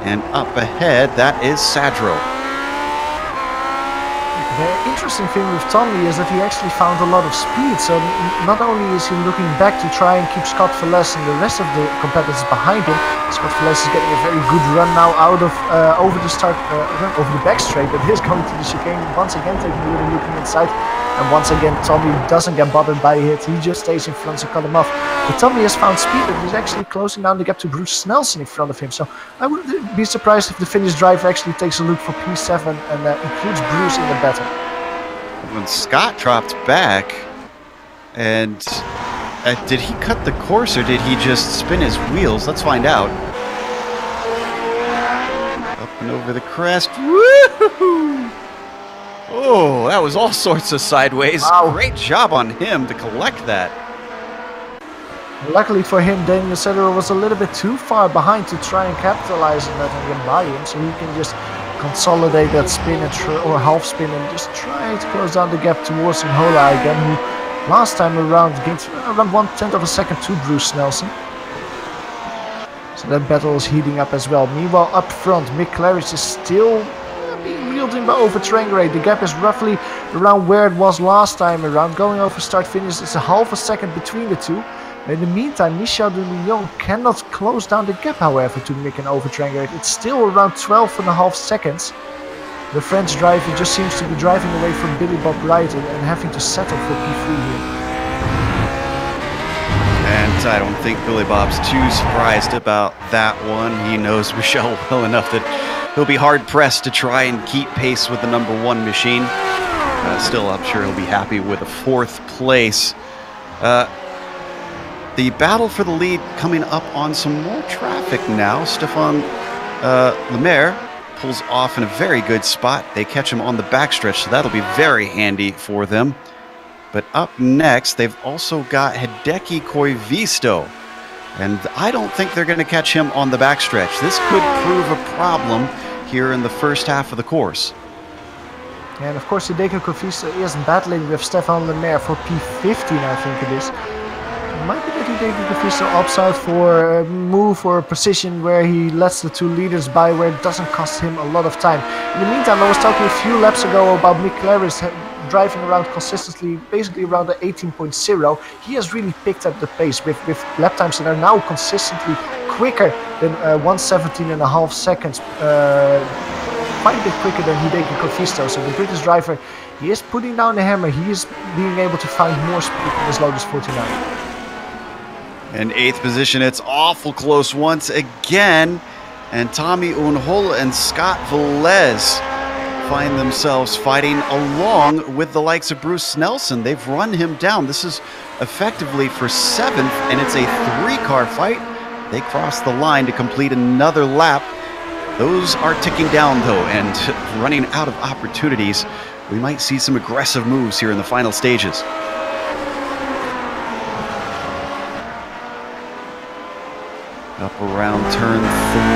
And up ahead, that is Sadro. The interesting thing with Tommy is that he actually found a lot of speed, so not only is he looking back to try and keep Scott Velez and the rest of the competitors behind him. Scott Velez is getting a very good run now out of over the back straight, but he's going to the chicane once again, taking a little looking inside. And once again, Tommy doesn't get bothered by it. He just stays in front to cut him off. But Tommy has found speed and he's actually closing down the gap to Bruce Snelson in front of him. So I wouldn't be surprised if the Finnish driver actually takes a look for P7 and includes Bruce in the battle. When Scott dropped back, and did he cut the course or did he just spin his wheels? Let's find out. Up and over the crest. Woo-hoo! Oh, that was all sorts of sideways. Wow. Great job on him to collect that. Luckily for him, Daniel Sadro was a little bit too far behind to try and capitalize on that and get by him, so he can just consolidate that spin or half spin and just try to close down the gap towards Unhola again, who last time around gained around 1/10 of a second to Bruce Snelson. So that battle is heating up as well. Meanwhile, up front, Mick Claridge is still being reeled in by Ove Trangrade. The gap is roughly around where it was last time around. Going over start finish, it's a half a second between the two. In the meantime, Michel Dudillon cannot close down the gap, however, to Mick and Ove Trangrade. It's still around 12.5 seconds. The French driver just seems to be driving away from Billy Bob Wright and having to settle for P3 here. And I don't think Billy Bob's too surprised about that one. He knows Michel well enough that he'll be hard-pressed to try and keep pace with the #1 machine. Still, I'm sure he'll be happy with a 4th place. The battle for the lead coming up on some more traffic now. Stefan Lemaire pulls off in a very good spot. They catch him on the backstretch, so that'll be very handy for them. But up next, they've also got Hideki Koivisto. And I don't think they're going to catch him on the backstretch. This could prove a problem here in the first half of the course. And of course, Hideki Koivisto is battling with Stefan Lemaire for P15, I think it is. It might be that Hideki Koivisto opts out for a move or a position where he lets the 2 leaders by, where it doesn't cost him a lot of time. In the meantime, I was talking a few laps ago about Mick Claris driving around consistently, basically around the 18.0. He has really picked up the pace with lap times that are now consistently quicker than 1:17.5 seconds. Quite a bit quicker than Hideki Koivisto. So the British driver, he is putting down the hammer. He is being able to find more speed in this Lotus 49. In 8th position, it's awful close once again. And Tommy Unhol and Scott Velez find themselves fighting along with the likes of Bruce Nelson. They've run him down. This is effectively for 7th, and it's a 3-car fight. They cross the line to complete another lap. Those are ticking down, though, and running out of opportunities. We might see some aggressive moves here in the final stages. Up around turn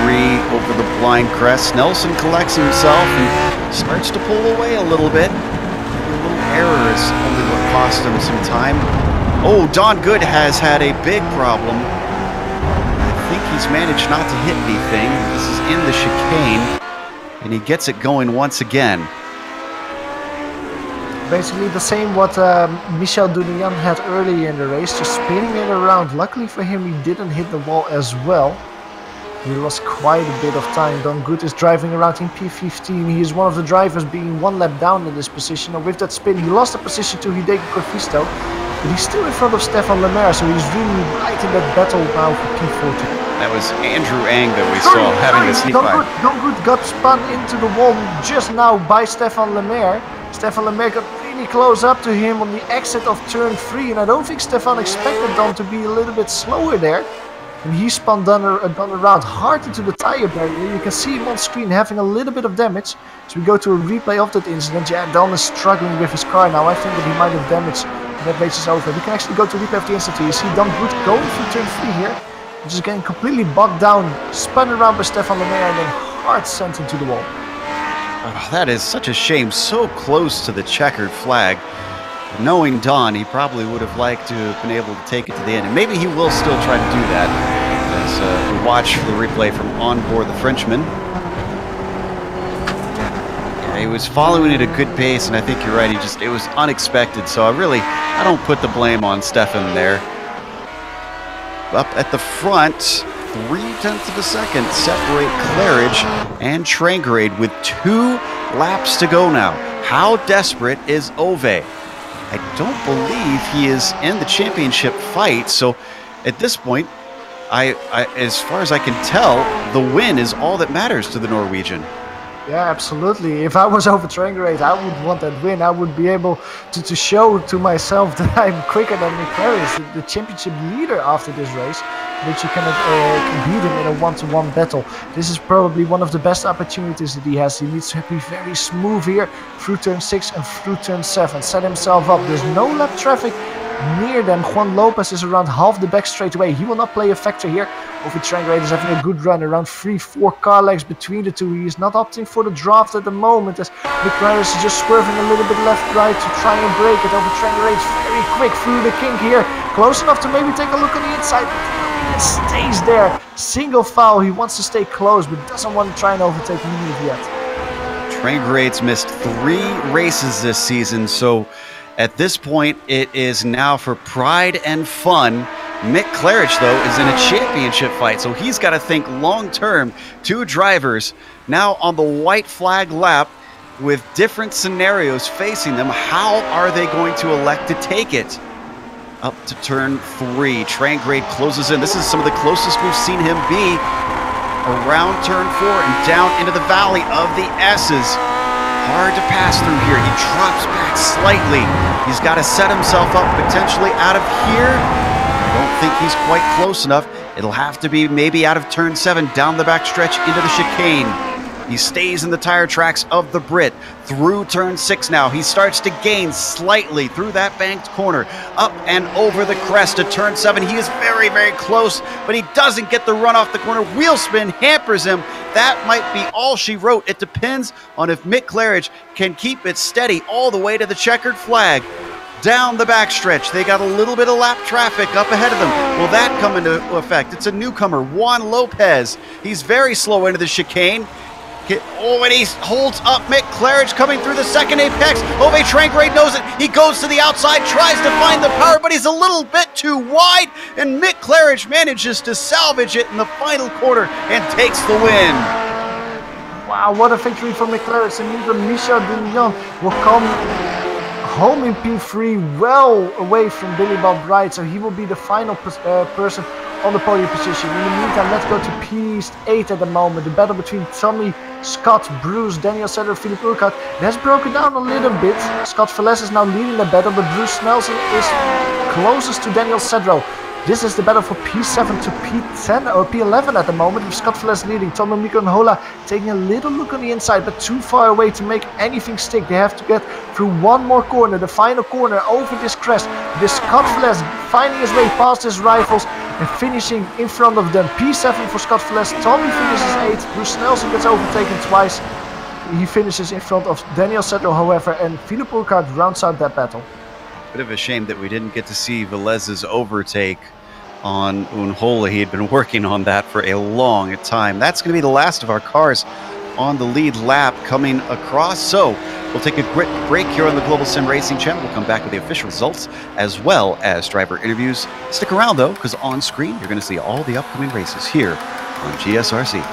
3 over the blind crest. Nelson collects himself and starts to pull away a little bit. A little error is only what cost him some time. Oh, Don Good has had a big problem. I think he's managed not to hit anything. This is in the chicane, and he gets it going once again. Basically the same what Michel Dunian had earlier in the race, just spinning it around. Luckily for him, he didn't hit the wall as well. He lost quite a bit of time. Don Good is driving around in P15. He is one of the drivers being 1 lap down in this position. And with that spin, he lost the position to Hideki Koivisto. But he's still in front of Stefan Lemaire, so he's really right in that battle now for P14. That was Andrew Ang that we saw having the sneak by. Don Good got spun into the wall just now by Stefan Lemaire. Stefan Lemaire got really close up to him on the exit of turn 3, and I don't think Stefan expected Don to be a little bit slower there. And he spun Don around hard into the tire barrier. You can see him on screen having a little bit of damage. So we go to a replay of that incident. Yeah, Don is struggling with his car now. I think that he might have damaged, and that race is over. We can actually go to replay of the incident. You see Don Good going through turn 3 here. Just getting completely bogged down, spun around by Stefan Lemaire, and then hard sent into the wall. Oh, that is such a shame, so close to the checkered flag. Knowing Don, he probably would have liked to have been able to take it to the end, and maybe he will still try to do that. As we watch the replay from Onboard, the Frenchman. Yeah, he was following at a good pace, and I think you're right, it was unexpected, so I don't put the blame on Stefan there. Up at the front, 0.3 of a second separate Claridge and Trangrade with 2 laps to go now. How desperate is Ove? I don't believe he is in the championship fight, so at this point, as far as I can tell, the win is all that matters to the Norwegian. Yeah, absolutely. If I was over Trangrade, I would want that win. I would be able to show to myself that I'm quicker than Mick Claris, the championship leader after this race, that you cannot beat him in a 1-to-1 battle. This is probably one of the best opportunities that he has. He needs to be very smooth here through turn 6 and through turn 7. Set himself up. There's no lap traffic near them. Juan Lopez is around half the back straightaway. He will not play a factor here. Ovi Trangrade is having a good run, around 3-4 car legs between the two. He is not opting for the draft at the moment, as Mick Claris is just swerving a little bit left-right to try and break it. Ovi Trangrade very quick through the kink here, close enough to maybe take a look on the inside. It stays there. Single foul. He wants to stay close, but doesn't want to try and overtake Miniv yet. Trangrade's missed 3 races this season, so at this point, it is now for pride and fun. Mick Claridge, though, is in a championship fight, so he's got to think long-term. 2 drivers now on the white flag lap. with different scenarios facing them. How are they going to elect to take it? Up to turn 3, Trangrade closes in. This is some of the closest we've seen him be. Around turn 4 and down into the valley of the S's. Hard to pass through here. He drops back slightly. He's got to set himself up potentially out of here. I don't think he's quite close enough. It'll have to be maybe out of turn 7, down the back stretch into the chicane. He stays in the tire tracks of the Brit. Through turn 6 now. He starts to gain slightly through that banked corner. Up and over the crest to turn 7. He is very, very close, but he doesn't get the run off the corner. Wheel spin hampers him. That might be all she wrote. It depends on if Mick Claridge can keep it steady all the way to the checkered flag. Down the backstretch, they got a little bit of lap traffic up ahead of them. Will that come into effect? It's a newcomer, Juan Lopez. He's very slow into the chicane. And he holds up Mick Claridge coming through the second apex. Ove Trangrade knows it. He goes to the outside, tries to find the power, but he's a little bit too wide, and Mick Claridge manages to salvage it in the final corner and takes the win. Wow, what a victory for Mick Claridge. And even Michel Dunion will come home in P3, well away from Billy Bob Bright, so he will be the final person on the podium position. In the meantime, let's go to P8 at the moment. The battle between Tommy, Scott, Bruce, Daniel Sedler, Philip Urquhart. It has broken down a little bit. Scott Velez is now leading the battle, but Bruce Nelson is closest to Daniel Sedro. This is the battle for P7 to P10 or P11 at the moment, with Scott Velez leading. Tomo Mikonola taking a little look on the inside, but too far away to make anything stick. They have to get through one more corner, the final corner over this crest. This Scott Velez finding his way past his rivals and finishing in front of them. P7 for Scott Velez. Tommy finishes 8th. Bruce Nelson gets overtaken twice. He finishes in front of Daniel Sedlo, however, and Philip Urquhart rounds out that battle. Bit of a shame that we didn't get to see Velez's overtake on Unhola. He had been working on that for a long time. That's going to be the last of our cars on the lead lap coming across. So we'll take a quick break here on the Global Sim Racing channel. We'll come back with the official results as well as driver interviews. Stick around though, because on screen you're going to see all the upcoming races here on GSRC.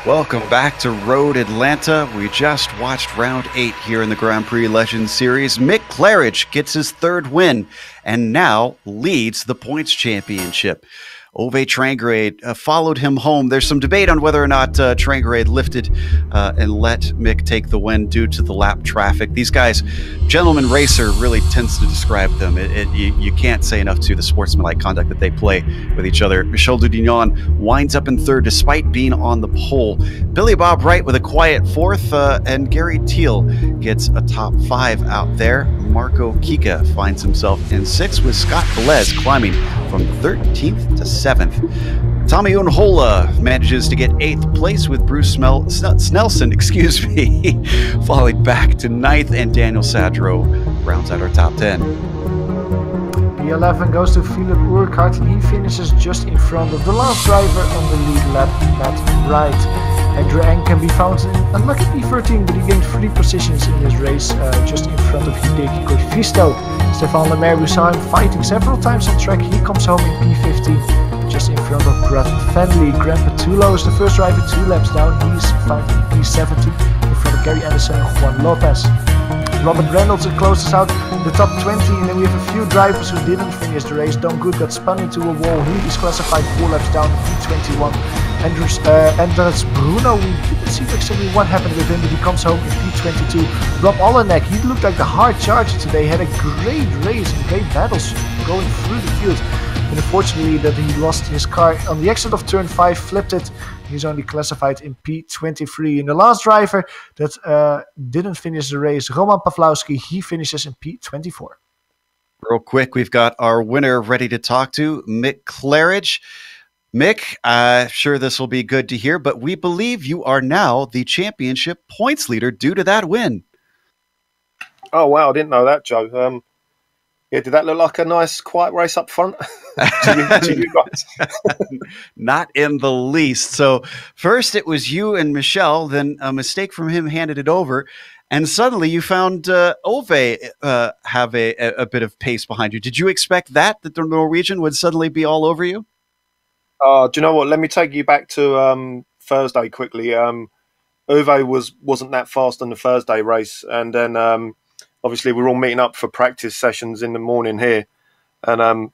Welcome back to Road Atlanta. We just watched round 8 here in the Grand Prix Legends Series. Mick Claridge gets his 3rd win and now leads the points championship. Ove Trangrade followed him home. There's some debate on whether or not Trangrade lifted and let Mick take the win due to the lap traffic. These guys, gentleman racer really tends to describe them. You can't say enough to the sportsmanlike conduct that they play with each other. Michel Dudignon winds up in 3rd despite being on the pole. Billy Bob Wright with a quiet 4th, and Gary Teal gets a top 5 out there. Marco Kika finds himself in 6th with Scott Velez climbing from 13th to 7th. Tommy Unhola manages to get 8th place with Bruce Snelson, falling back to 9th, and Daniel Sadro rounds out our top 10. The 11 goes to Philip Urquhart, and he finishes just in front of the last driver on the lead lap, Matt Wright. Andrew Eng can be found in unlucky P13, but he gained 3 positions in this race, just in front of Hideki Koifisto. Stefan Lemaire, we saw him fighting several times on track. He comes home in P15, just in front of Brad Fenley. Grant Patulo is the first driver 2 laps down. He's found in P17, in front of Gary Anderson and Juan Lopez. Robert Reynolds closes out the top 20, and then we have a few drivers who didn't finish the race. Don Good got spun into a wall. He is classified 4 laps down in P21. Andres Bruno, we didn't see exactly what happened with him, but he comes home in P22. Rob Olenek, he looked like the hard charger today, had a great race and great battles going through the field. But unfortunately that he lost his car on the exit of turn 5, flipped it. He's only classified in P23. And the last driver that didn't finish the race, Roman Pawlowski, he finishes in P24. Real quick, we've got our winner ready to talk to, Mick Claridge. Mick, sure this will be good to hear, but we believe you are now the championship points leader due to that win. Oh, wow, I didn't know that, Joe. Yeah, did that look like a nice, quiet race up front to you guys? Not in the least. So first it was you and Michel, then a mistake from him handed it over, and suddenly you found Ove have a bit of pace behind you. Did you expect that the Norwegian would suddenly be all over you? Do you know what? Let me take you back to Thursday quickly. Ove wasn't that fast on the Thursday race, and then obviously we're all meeting up for practice sessions in the morning here, and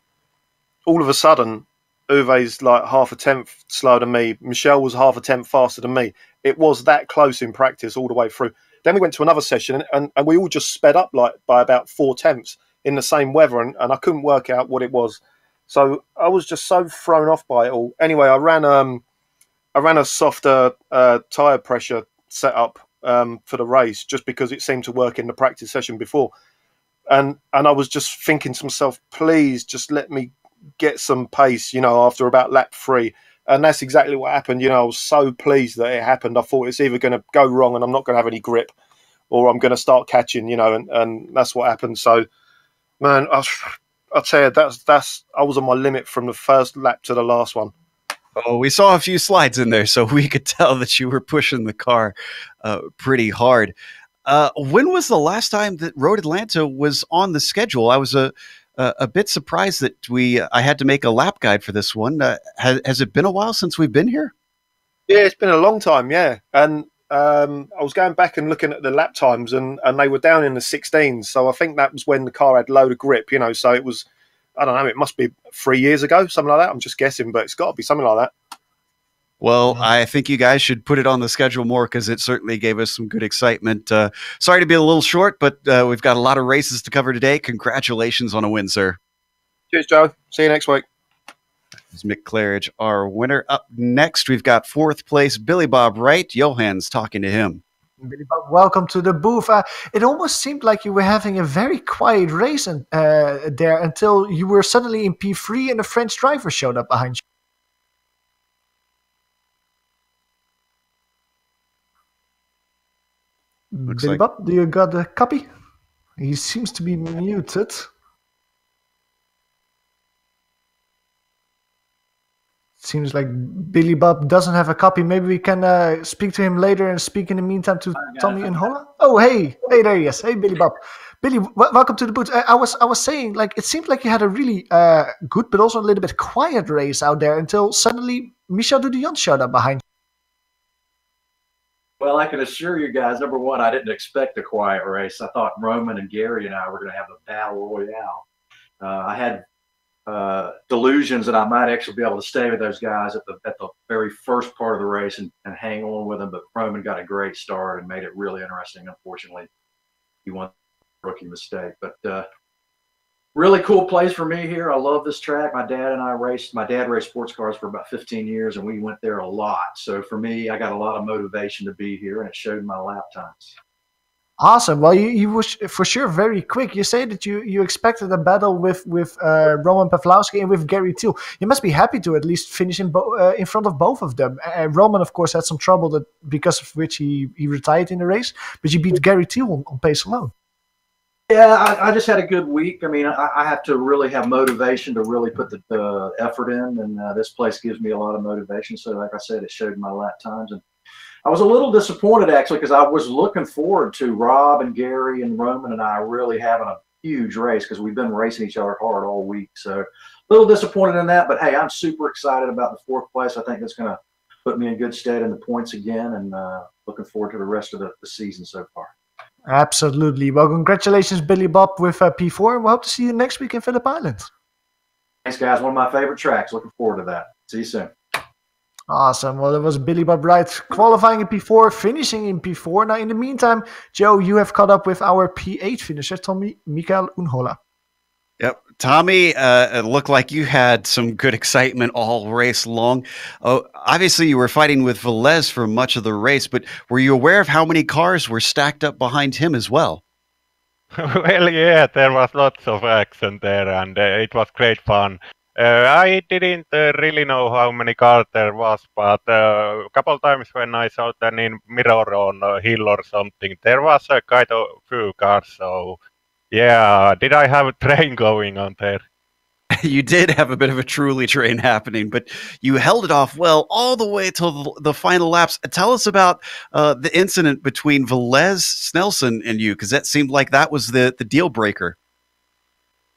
all of a sudden Uwe's like half a tenth slower than me. Michel was half a tenth faster than me. It was that close in practice all the way through. Then we went to another session, and we all just sped up like by about 4 tenths in the same weather, and I couldn't work out what it was. So I was just so thrown off by it all. Anyway, I ran a softer tyre pressure setup for the race just because it seemed to work in the practice session before. And I was just thinking to myself, please just let me get some pace, after about lap 3. And that's exactly what happened. I was so pleased that it happened. I thought it's either going to go wrong and I'm not going to have any grip, or I'm going to start catching, and that's what happened. So, man, I'll tell you, that's I was on my limit from the first lap to the last one. Oh, we saw a few slides in there, so we could tell that you were pushing the car pretty hard. When was the last time that Road Atlanta was on the schedule? I was a bit surprised that I had to make a lap guide for this one. Has it been a while since we've been here? Yeah, it's been a long time, yeah. And I was going back and looking at the lap times, and they were down in the 16s. So I think that was when the car had load of grip, So it was, I don't know, it must be 3 years ago, something like that. I'm just guessing, but it's got to be something like that. Well, I think you guys should put it on the schedule more because it certainly gave us some good excitement. Sorry to be a little short, but we've got a lot of races to cover today. Congratulations on a win, sir. Cheers, Joe. See you next week. This is Mick Claridge, our winner. Up next, we've got 4th place, Billy Bob Wright. Johan's talking to him. Billy Bob, welcome to the booth. It almost seemed like you were having a very quiet race there until you were suddenly in P3 and a French driver showed up behind you. Looks Billy like... Bob, do you got a copy? He seems to be muted. Seems like Billy Bob doesn't have a copy. Maybe we can speak to him later and speak in the meantime to Tommy and Holla. Oh, hey, there he is. Hey, Billy Bob. Billy, welcome to the booth. I was saying, like, it seemed like you had a really good, but also a little bit quiet race out there until suddenly Michel Dudillon showed up behind you. Well, I can assure you guys, number one, I didn't expect a quiet race. I thought Roman and Gary and I were going to have a battle royale. I had delusions that I might actually be able to stay with those guys at the very first part of the race and hang on with them. But Roman got a great start and made it really interesting. Unfortunately, he won a rookie mistake. But really cool place for me here. I love this track. My dad raced sports cars for about 15 years, and we went there a lot. So for me, I got a lot of motivation to be here, and it showed my lap times. Awesome. Well, you was for sure very quick. You say that you expected a battle with Roman Pawlowski and with Gary too. You must be happy to at least finish in front of both of them. Roman, of course, had some trouble because of which he retired in the race, but you beat Gary too on pace alone. Yeah, I just had a good week. I mean, I have to really have motivation to really put the effort in, and this place gives me a lot of motivation. So, like I said, it showed my lap times, and I was a little disappointed actually because I was looking forward to Rob and Gary and Roman and I really having a huge race because we've been racing each other hard all week. So, a little disappointed in that, but hey, I'm super excited about the fourth place. I think that's going to put me in good stead in the points again, and looking forward to the rest of the season so far. Absolutely. Well, congratulations, Billy Bob, with P4. And we hope to see you next week in Phillip Island. Thanks, guys. One of my favorite tracks. Looking forward to that. See you soon. Awesome. Well, it was Billy Bob Wright qualifying in P4, finishing in P4. Now, in the meantime, Joe, you have caught up with our P8 finisher, Tommy Mikael Unhola. Yep. Tommy, it looked like you had some good excitement all race long. Oh, obviously, you were fighting with Velez for much of the race, but were you aware of how many cars were stacked up behind him as well? Well, yeah, there was lots of action there, and it was great fun. I didn't really know how many cars there was, but a couple times when I saw them in mirror on a hill or something, there was a kind of few cars, so yeah, did I have a train going on there? You did have a bit of a truly train happening, but you held it off well all the way till the final laps. Tell us about the incident between Velez, Snelson, and you, because that seemed like that was the deal breaker.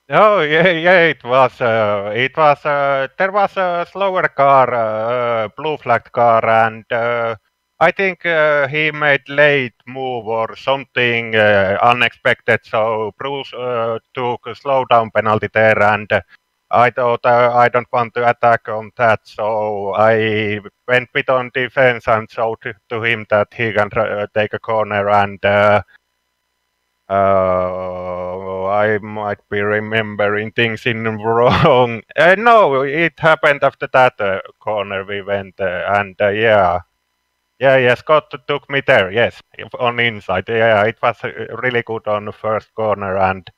Oh yeah, it was. There was a slower car, blue flagged car, and I think he made late move or something unexpected. So Bruce took a slowdown penalty there, and I thought I don't want to attack on that, so I went bit on defense and showed to him that he can take a corner, and I might be remembering things in wrong. No, it happened after that corner we went, and yeah, Scott took me there, yes, on inside. Yeah, it was really good on the first corner, and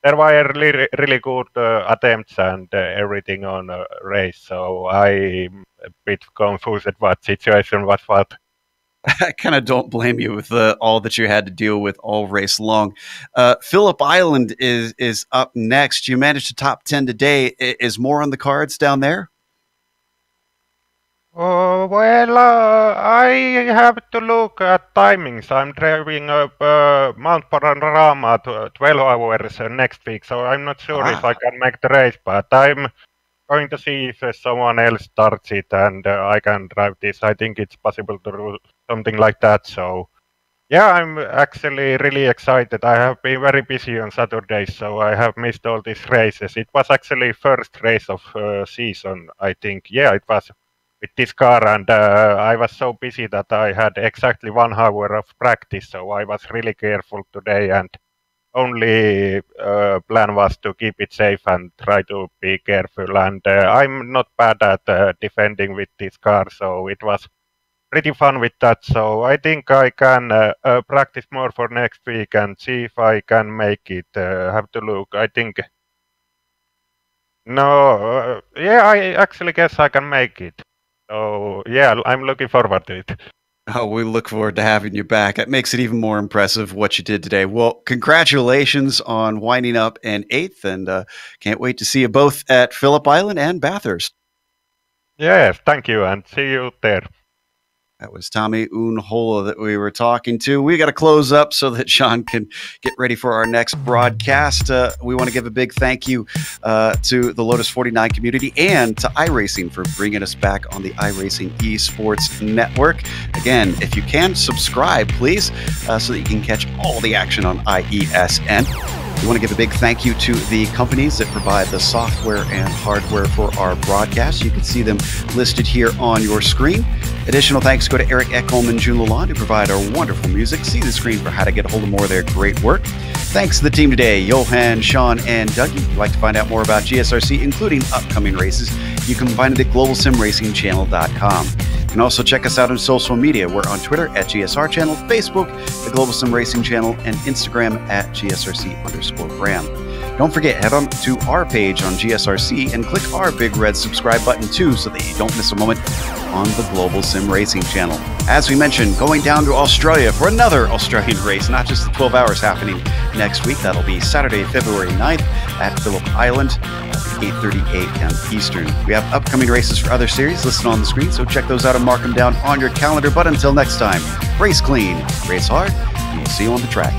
there were really good attempts and everything on the race. So I'm a bit confused what situation was what. I kind of don't blame you with all that you had to deal with all race long. Phillip Island is up next. You managed to top 10 today. Is more on the cards down there? Well, I have to look at timings. I'm driving up Mount Panorama to 12 hours next week, so I'm not sure if I can make the race, but I'm going to see if someone else starts it and I can drive this. I think it's possible to do something like that. So, yeah, I'm actually really excited. I have been very busy on Saturdays, so I have missed all these races. It was actually first race of season, I think. Yeah, it was with this car, and I was so busy that I had exactly 1 hour of practice, so I was really careful today, and only plan was to keep it safe and try to be careful, and I'm not bad at defending with this car, so it was pretty fun with that. So I think I can practice more for next week and see if I can make it. Have to look. I think no, yeah, I actually guess I can make it. So, yeah, I'm looking forward to it. Oh, we look forward to having you back. It makes it even more impressive what you did today. Well, congratulations on winding up in 8th, and can't wait to see you both at Phillip Island and Bathurst. Yes, thank you, and see you there. That was Tommy Unhola that we were talking to. We got to close up so that Sean can get ready for our next broadcast. We want to give a big thank you to the Lotus 49 community and to iRacing for bringing us back on the iRacing Esports Network. Again, if you can, subscribe, please, so that you can catch all the action on IESN. We want to give a big thank you to the companies that provide the software and hardware for our broadcast. You can see them listed here on your screen. Additional thanks go to Eric Ekholm and June Lalonde, who provide our wonderful music. See the screen for how to get a hold of more of their great work. Thanks to the team today, Johan, Sean, and Doug. If you'd like to find out more about GSRC, including upcoming races, you can find it at globalsimracingchannel.com. You can also check us out on social media. We're on Twitter at GSR Channel, Facebook, the Global Sim Racing Channel, and Instagram at GSRC_brand. Don't forget, head on to our page on GSRC and click our big red subscribe button too, so that you don't miss a moment on the Global Sim Racing Channel. As we mentioned, going down to Australia for another Australian race, not just the 12 hours happening next week. That'll be Saturday, February 9th at Phillip Island, 8:30 a.m. Eastern. We have upcoming races for other series listed on the screen, so check those out and mark them down on your calendar. But until next time, race clean, race hard, and we'll see you on the track.